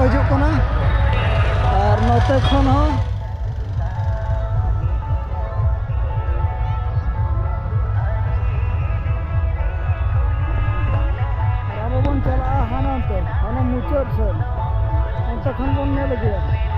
हजू कना और नोते खन हो अब बन चला हानाते हाना मुचाद से अंत खन बन नेल गया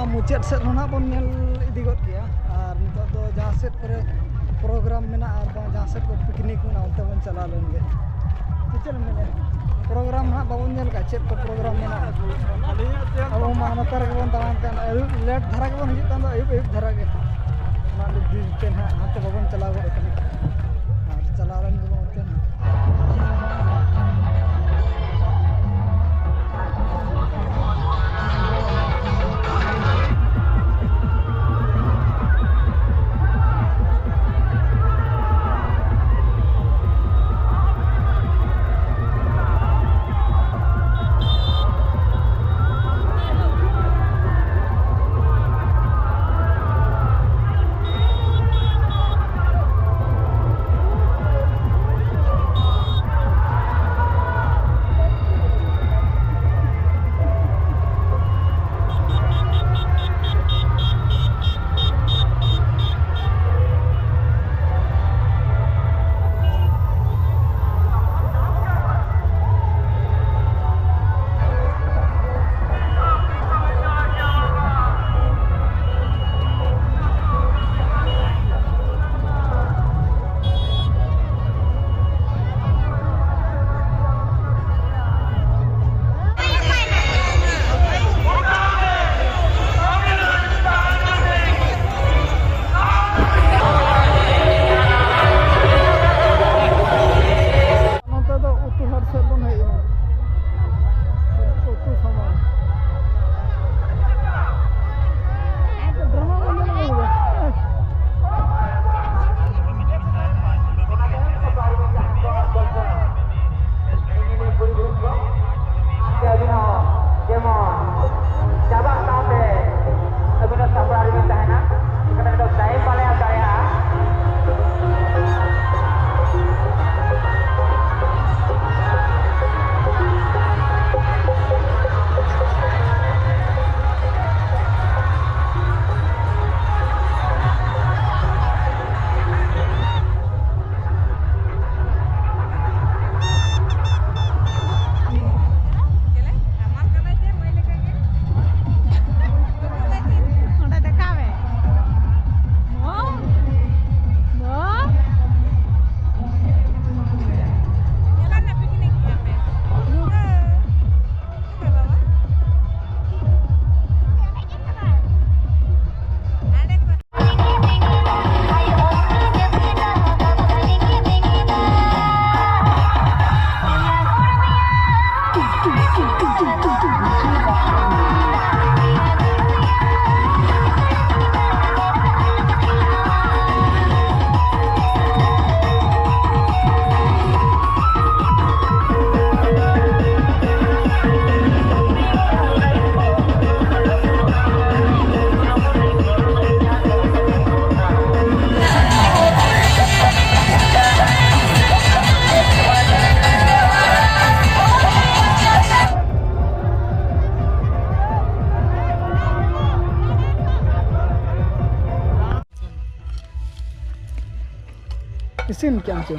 मुचाद सेट बन इदी गद गया और नितो दो जहाँ सेट करे प्रोग्राम में जहाँ सेट को पिकनिक में उनते बन चला लेन गे चल में प्रोग्राम ना बाबन नेल का चेक को प्रोग्राम में अब मानतर के बन तमाम kan लेट धरा के बन हिजु kan अयुब धरा के ना दी के ना हाथे बाबन चला गो और चला लेन के उनते isin क्या cho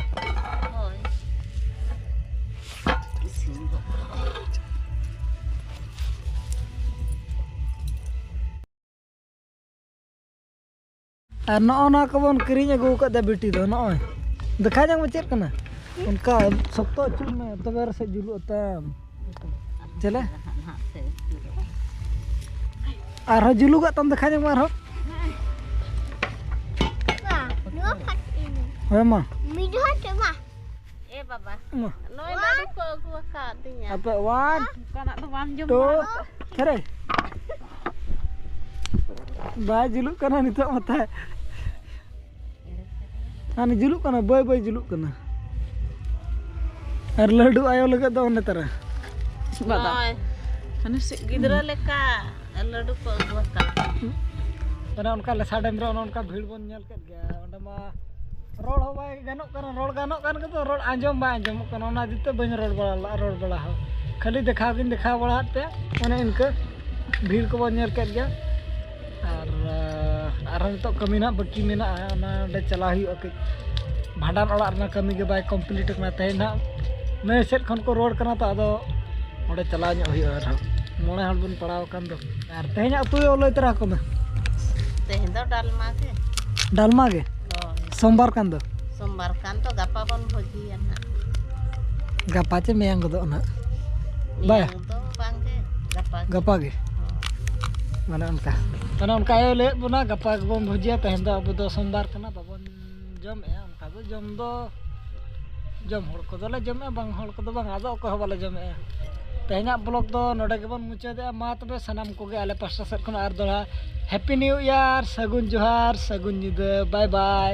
और ना को बन किरिंग अगू का बेटी दो ना देखा जंग चेक करना उनका सप्तो चुन में तबे से जुलू तम चले आरो जुलू का तम दिखा दे मारो है मां मीठा चमा ए बाबा नोय लाडू को अगुआ का दिया apa 1 kana tu bam jum 2 kere ba juluk kana nitok mata ani juluk kana boy boy juluk kana ar ladu ayo lagat do ne tara bada ane se gidra leka लाडू को अगुआ का ᱚᱱᱟ ᱚᱱᱠᱟ ᱞᱮᱥᱟ ᱰᱮᱢ ᱨᱮ ᱚᱱᱠᱟ ᱵᱷᱤᱲ ᱵᱚᱱ ᱧᱮᱞ ᱠᱮᱫ ᱜᱮᱭᱟ ᱚᱸᱰᱮ ᱢᱟ ᱨᱚᱲ ᱦᱚᱸ ᱵᱟᱭ ᱜᱟᱱᱚᱜ ᱠᱟᱱᱟ ᱨᱚᱲ ᱜᱟᱱᱚᱜ ᱠᱟᱱ ᱜᱮᱫᱚ ᱨᱚᱲ ᱟᱸᱡᱚᱢ ᱵᱟᱭ ᱟᱸᱡᱚᱢᱚᱜ ᱠᱟᱱᱟ ᱚᱱᱟ ᱤᱫᱤᱛᱮ ᱵᱟᱹᱧ ᱨᱚᱲ ᱵᱟᱲᱟ ᱦᱚᱸ ᱠᱷᱟᱹᱞᱤ ᱫᱮᱠᱷᱟᱣ ᱜᱤᱧ ᱫᱮᱠᱷᱟᱣ ᱵᱟᱲᱟᱣᱟᱫ ᱯᱮ ᱚᱱᱮ ᱤᱱᱠᱟᱹ ᱵᱷᱤᱲ ᱠᱚᱵᱚᱱ ᱧᱮᱞ ᱠᱮᱫ ᱜᱮᱭᱟ ᱟᱨᱦᱚᱸ ᱱᱤᱛᱚᱜ ᱠᱟᱹᱢᱤ ᱱᱟᱜ ᱵᱟᱹᱠᱤ ᱢᱮᱱᱟᱜᱼᱟ ᱚᱱᱟ ᱚᱸᱰᱮ ᱪᱟᱞᱟᱣ ᱦᱩᱭᱩᱜᱼᱟ ᱠᱟᱹᱡ ᱵᱷᱟᱸᱰᱟᱱ ᱚᱲᱟᱜ ᱨᱮᱱᱟᱜ ᱠᱟᱹᱢᱤ ᱜᱮ ᱵᱟᱭ ᱠᱚᱢᱯᱞᱤᱴ ᱟᱠᱟᱱᱟ ᱛᱮᱦᱮᱧ ᱱᱟᱜ ᱱᱟᱹᱭ ᱥᱮᱫ ᱠᱷᱚᱱ ᱠᱚ ᱨᱚᱲ ᱠᱟᱱᱟ ᱛᱚ ᱟᱫᱚ ᱚᱸᱰे ᱪᱟᱞᱟᱣ ᱧᱚᱜ ᱦᱩᱭᱩᱜᱼᱟ ᱟᱨᱦᱚᱸ 9 ᱦᱚᱲ ᱵᱚᱱ ᱯᱟᱲᱟᱣ ᱟᱠᱟᱱ ᱫᱚ ᱟᱨ ᱛᱮᱦᱮᱧᱟᱜ ᱩᱛᱩ ᱞᱟᱹᱭ ᱛᱚᱨᱟ ᱠᱚ ᱢᱮ तेहें दो डालमा गे सोमवार कान दो सोमवार कान तो गप्पा बन भोजिया ना गप्पा चे मेयांग दो ना बाय तो बांगे गप्पा गे माने उनका आयो ले बुना गप्पा बन भोजिया तेहें दो अब दो सोमवार कना बाबन जम ए उनका दो जम हड़ को दोले जम ए बांग हड़ को दो बांग आदो को बाले जम ए तेहें ब्लॉग दो नोडे के बन मुचादे मा तबे सनाम को गे आले पास्टा सेट खन आर दोला हैप्पी न्यू ईयर सगुन जोहार सगुन निदा बाय बाय।